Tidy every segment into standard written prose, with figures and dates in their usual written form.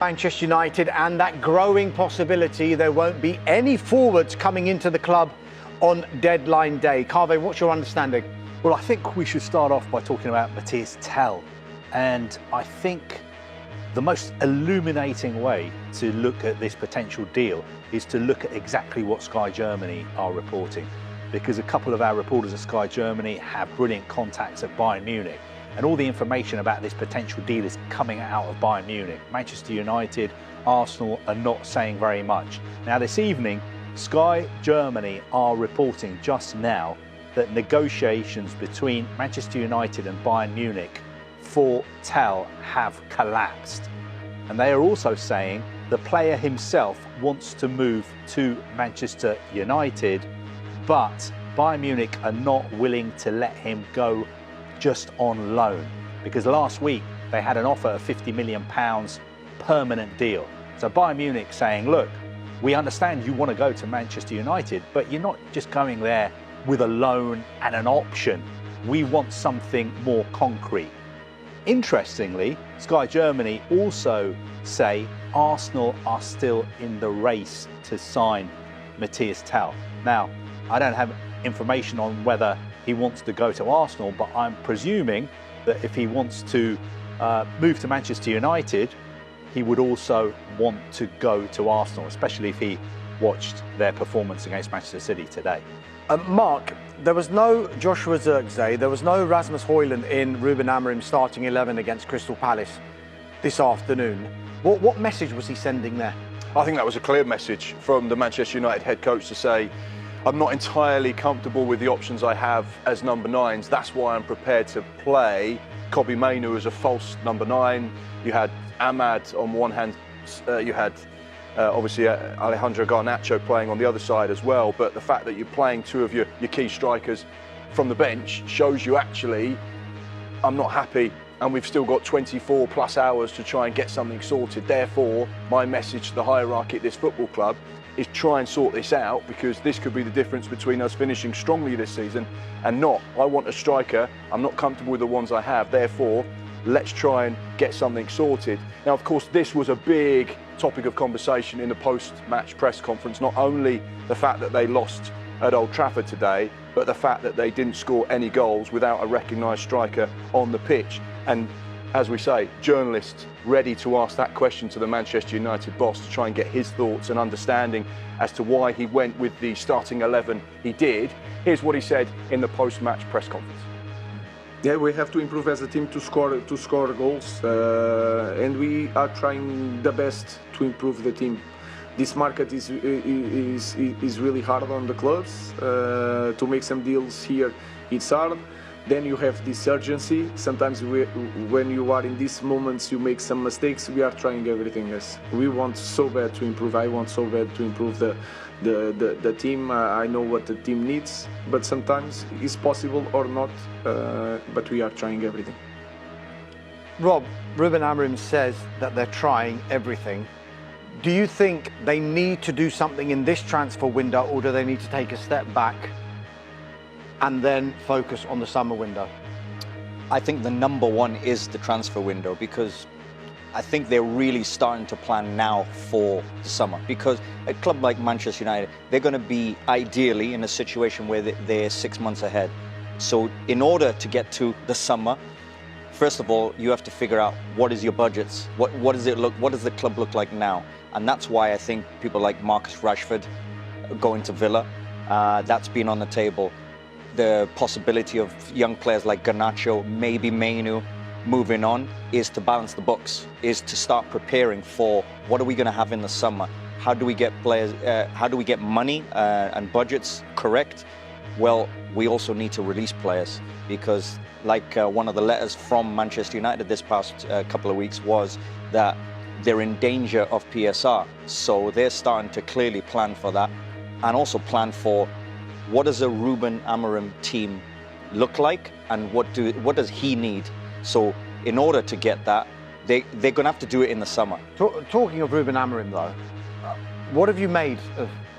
Manchester United and that growing possibility there won't be any forwards coming into the club on deadline day. Kaveh, what's your understanding? Well, I think we should start off by talking about Mathys Tel. And I think the most illuminating way to look at this potential deal is to look at exactly what Sky Germany are reporting. Because a couple of our reporters at Sky Germany have brilliant contacts at Bayern Munich. And all the information about this potential deal is coming out of Bayern Munich. Manchester United, Arsenal are not saying very much. Now this evening, Sky Germany are reporting just now that negotiations between Manchester United and Bayern Munich for Tel have collapsed. And they are also saying the player himself wants to move to Manchester United, but Bayern Munich are not willing to let him go just on loan, because last week they had an offer of £50 million permanent deal. So Bayern Munich saying, look, we understand you want to go to Manchester United, but you're not just going there with a loan and an option. We want something more concrete. Interestingly, Sky Germany also say Arsenal are still in the race to sign Mathys Tel. Now, I don't have information on whether he wants to go to Arsenal, but I'm presuming that if he wants to move to Manchester United, he would also want to go to Arsenal, especially if he watched their performance against Manchester City today. Mark, there was no Joshua Zirkzee, there was no Rasmus Højlund in Ruben Amorim's starting 11 against Crystal Palace this afternoon. What message was he sending there? I think that was a clear message from the Manchester United head coach to say, I'm not entirely comfortable with the options I have as number 9s. That's why I'm prepared to play Kobbie Mainoo as a false number 9. You had Ahmad on one hand, you had obviously Alejandro Garnacho playing on the other side as well, but the fact that you're playing two of your key strikers from the bench shows you actually, I'm not happy, and we've still got 24 plus hours to try and get something sorted. Therefore, my message to the hierarchy at this football club is try and sort this out, because this could be the difference between us finishing strongly this season and not. I want a striker, I'm not comfortable with the ones I have, therefore let's try and get something sorted. Now of course this was a big topic of conversation in the post-match press conference, not only the fact that they lost at Old Trafford today, but the fact that they didn't score any goals without a recognised striker on the pitch. And as we say, journalists ready to ask that question to the Manchester United boss to try and get his thoughts and understanding as to why he went with the starting 11 he did. Here's what he said in the post-match press conference. Yeah, we have to improve as a team to score goals, and we are trying the best to improve the team. This market is really hard on the clubs. To make some deals here, it's hard. Then you have this urgency. Sometimes when you are in these moments, you make some mistakes. We are trying everything. Yes, we want so bad to improve. I want so bad to improve the team. I know what the team needs, but sometimes it's possible or not. But we are trying everything. Rob, Ruben Amorim says that they're trying everything. Do you think they need to do something in this transfer window, or do they need to take a step back and then focus on the summer window? I think the number one is the transfer window, because I think they're really starting to plan now for the summer. Because a club like Manchester United, they're going to be ideally in a situation where they're 6 months ahead. So in order to get to the summer, first of all, you have to figure out what is your budgets, what does the club look like now? And that's why I think people like Marcus Rashford going to Villa, that's been on the table. The possibility of young players like Garnacho, maybe Mainoo, moving on, is to balance the books, is to start preparing for what are we going to have in the summer? How do we get players, how do we get money and budgets correct? Well, we also need to release players, because like one of the letters from Manchester United this past couple of weeks was that they're in danger of PSR. So they're starting to clearly plan for that, and also plan for what does a Ruben Amorim team look like, and what does he need? So in order to get that, they're going to have to do it in the summer. Talking of Ruben Amorim though, what have you made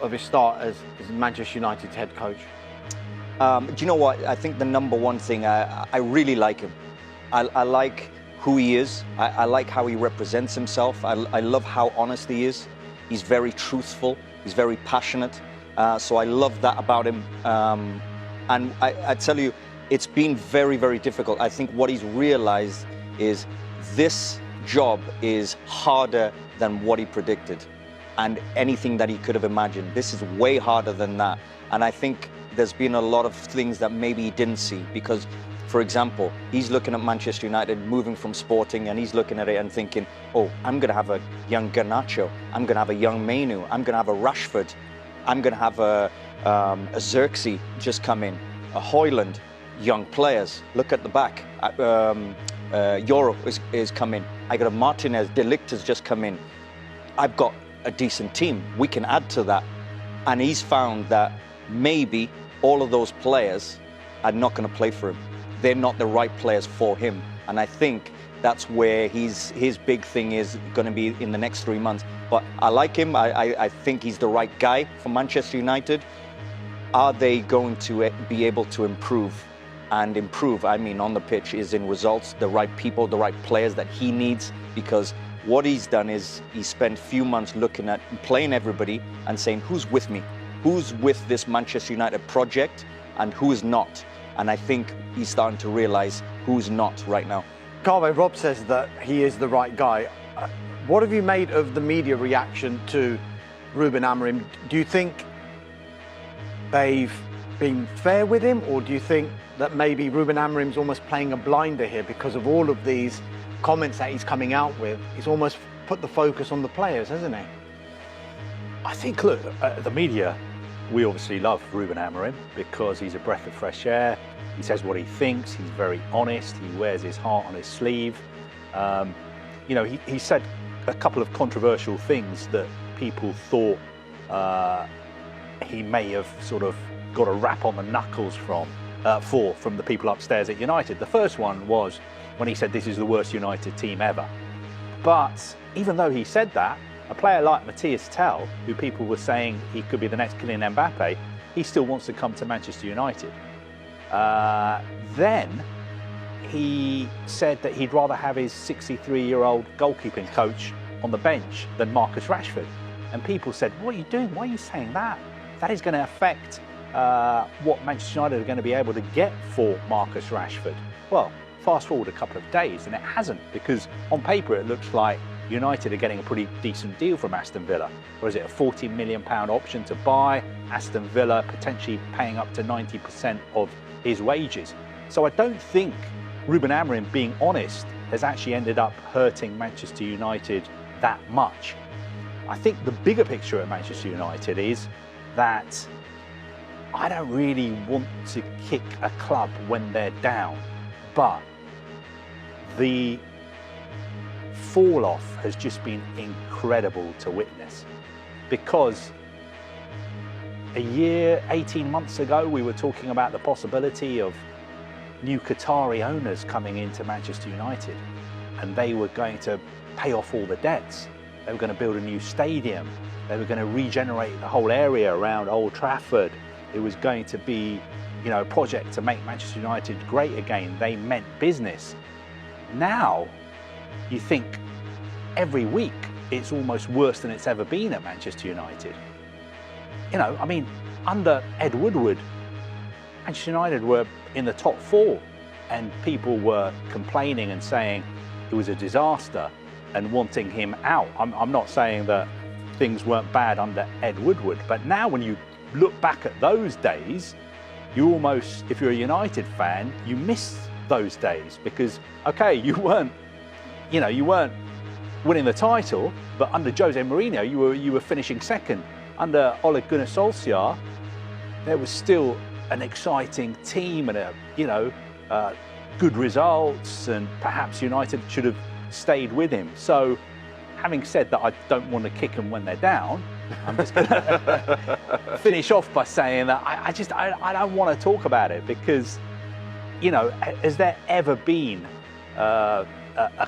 of his start as Manchester United's head coach? Do you know what? I think the number one thing, I really like him. I like who he is. I like how he represents himself. I love how honest he is. He's very truthful. He's very passionate. So I love that about him. And I tell you, it's been very, very difficult. I think what he's realized is this job is harder than what he predicted and anything that he could have imagined. This is way harder than that. And I think there's been a lot of things that maybe he didn't see because, for example, he's looking at Manchester United moving from Sporting and he's looking at it and thinking, oh, I'm going to have a young Garnacho, I'm going to have a young Mainu, I'm going to have a Rashford, I'm going to have a Xerxes just come in, a Højlund, young players. Look at the back. Euro is coming. I got a Martinez, De Ligt has just come in. I've got a decent team. We can add to that. And he's found that maybe all of those players are not going to play for him. They're not the right players for him. And I think that's where his big thing is going to be in the next 3 months. But I like him. I think he's the right guy for Manchester United. Are they going to be able to improve? And improve, I mean, on the pitch is in results, the right people, the right players that he needs, because what he's done is he spent a few months looking at playing everybody and saying, who's with me? Who's with this Manchester United project and who's not? And I think he's starting to realize who's not right now. Kaveh, Rob says that he is the right guy. What have you made of the media reaction to Ruben Amorim? Do you think they've been fair with him, or do you think that maybe Ruben Amorim's almost playing a blinder here because of all of these comments that he's coming out with? He's almost put the focus on the players, hasn't he? I think, look, the media, we obviously love Ruben Amorim because he's a breath of fresh air. He says what he thinks. He's very honest. He wears his heart on his sleeve. You know, he said a couple of controversial things that people thought he may have sort of got a rap on the knuckles from the people upstairs at United. The first one was when he said this is the worst United team ever. But even though he said that, a player like Mathys Tel, who people were saying he could be the next Kylian Mbappe, he still wants to come to Manchester United. Then he said that he'd rather have his 63-year-old goalkeeping coach on the bench than Marcus Rashford. And people said, what are you doing? Why are you saying that? That is going to affect what Manchester United are going to be able to get for Marcus Rashford. Well, fast forward a couple of days and it hasn't, because on paper it looks like United are getting a pretty decent deal from Aston Villa. Or is it a £40 million option to buy? Aston Villa potentially paying up to 90% of his wages. So I don't think Ruben Amorim, being honest, has actually ended up hurting Manchester United that much. I think the bigger picture at Manchester United is that I don't really want to kick a club when they're down, but the fall off has just been incredible to witness, because a year, 18 months ago, we were talking about the possibility of new Qatari owners coming into Manchester United, and they were going to pay off all the debts. They were going to build a new stadium. They were going to regenerate the whole area around Old Trafford. It was going to be, you know, a project to make Manchester United great again. They meant business. Now, you think every week it's almost worse than it's ever been at Manchester United. You know, I mean, under Ed Woodward, Manchester United were in the top 4 and people were complaining and saying it was a disaster and wanting him out. I'm not saying that things weren't bad under Ed Woodward, but now when you look back at those days, you almost, if you're a United fan, you miss those days because, okay, you weren't winning the title, but under Jose Mourinho, you were finishing second. Under Ole Gunnar Solskjaer, there was still an exciting team and good results, and perhaps United should have stayed with him. So, having said that, I don't want to kick them when they're down. I'm just going to finish off by saying that I don't want to talk about it because, you know, has there ever been a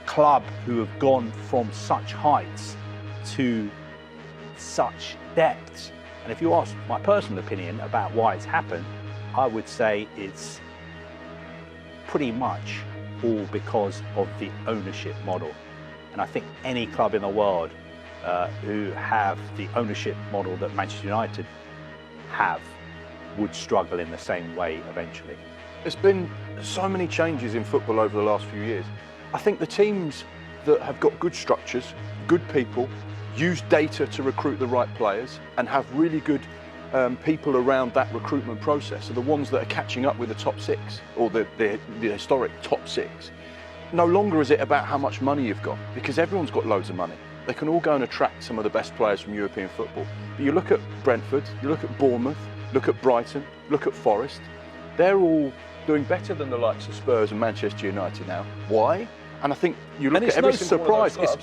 club who have gone from such heights to such depths? And if you ask my personal opinion about why it's happened, I would say it's pretty much all because of the ownership model. And I think any club in the world who have the ownership model that Manchester United have would struggle in the same way eventually. There's been so many changes in football over the last few years. I think the teams that have got good structures, good people, use data to recruit the right players and have really good people around that recruitment process are the ones that are catching up with the top six, or the historic top six. No longer is it about how much money you've got, because everyone's got loads of money. They can all go and attract some of the best players from European football. But you look at Brentford, you look at Bournemouth, look at Brighton, look at Forest. They're all doing better than the likes of Spurs and Manchester United now. Why? And I think you look at every single one of those clubs.